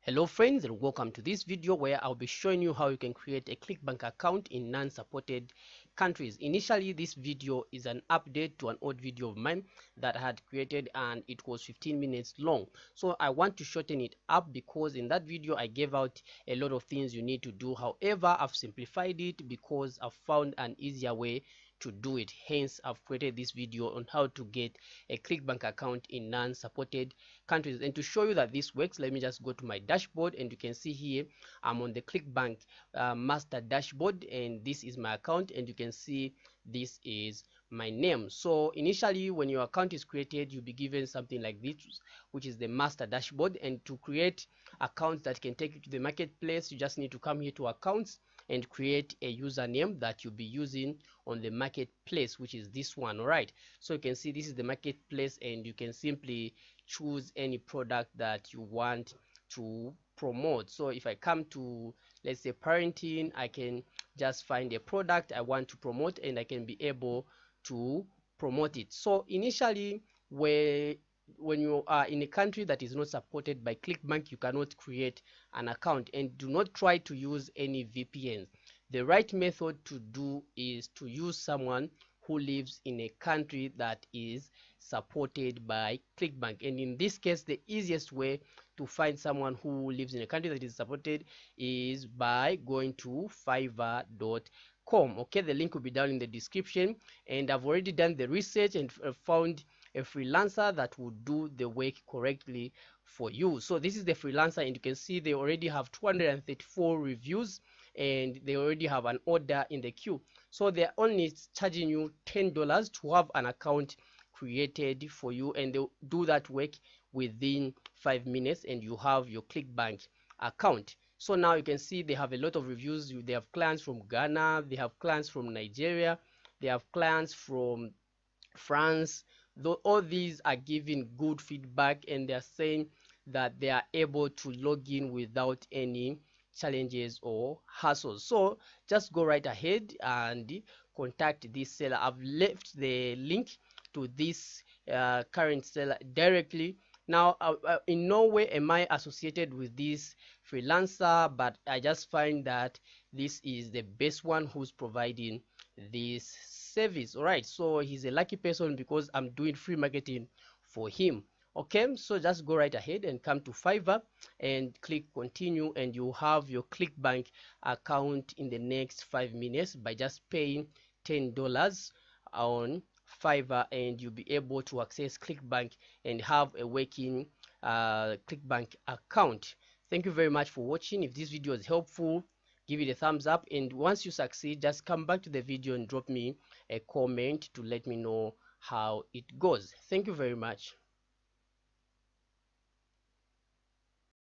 Hello friends, and welcome to this video where I'll be showing you how you can create a Clickbank account in non-supported countries. Initially, this video is an update to an old video of mine that I had created, and it was 15 minutes long. So I want to shorten it up because in that video I gave out a lot of things you need to do. However, I've simplified it because I've found an easier way to do it. Hence, I've created this video on how to get a Clickbank account in non-supported countries. And to show you that this works, let me just go to my dashboard, and you can see here I'm on the Clickbank master dashboard, and this is my account, and you can see this is my name. So initially, when your account is created, you'll be given something like this, which is the master dashboard. And to create accounts that can take you to the marketplace, you just need to come here to accounts and create a username that you'll be using on the marketplace, which is this one. All right, so you can see this is the marketplace, and you can simply choose any product that you want to promote. So if I come to, let's say, parenting, I can just find a product I want to promote, and I can be able to promote it. So initially, when you are in a country that is not supported by Clickbank, you cannot create an account, and do not try to use any VPNs. The right method to do is to use someone who lives in a country that is supported by Clickbank. And in this case, the easiest way to find someone who lives in a country that is supported is by going to Fiverr.com. Okay, the link will be down in the description, and I've already done the research and found a freelancer that will do the work correctly for you. So this is the freelancer, and you can see they already have 234 reviews, and they already have an order in the queue. So they're only charging you $10 to have an account created for you, and they'll do that work within 5 minutes, and you have your Clickbank account. So now you can see they have a lot of reviews. They have clients from Ghana, they have clients from Nigeria, they have clients from France. Though all these are giving good feedback, and they're saying that they are able to log in without any challenges or hassles. So just go right ahead and contact this seller. I've left the link to this current seller directly. Now in no way am I associated with this freelancer, but I just find that this is the best one who's providing this service. All right, so he's a lucky person because I'm doing free marketing for him. Okay, so just go right ahead and come to Fiverr and click continue, and you have your Clickbank account in the next 5 minutes by just paying $10 on Fiverr, and you'll be able to access Clickbank and have a working Clickbank account. Thank you very much for watching. If this video is helpful, give it a thumbs up, and once you succeed, just come back to the video and drop me a comment to let me know how it goes. Thank you very much.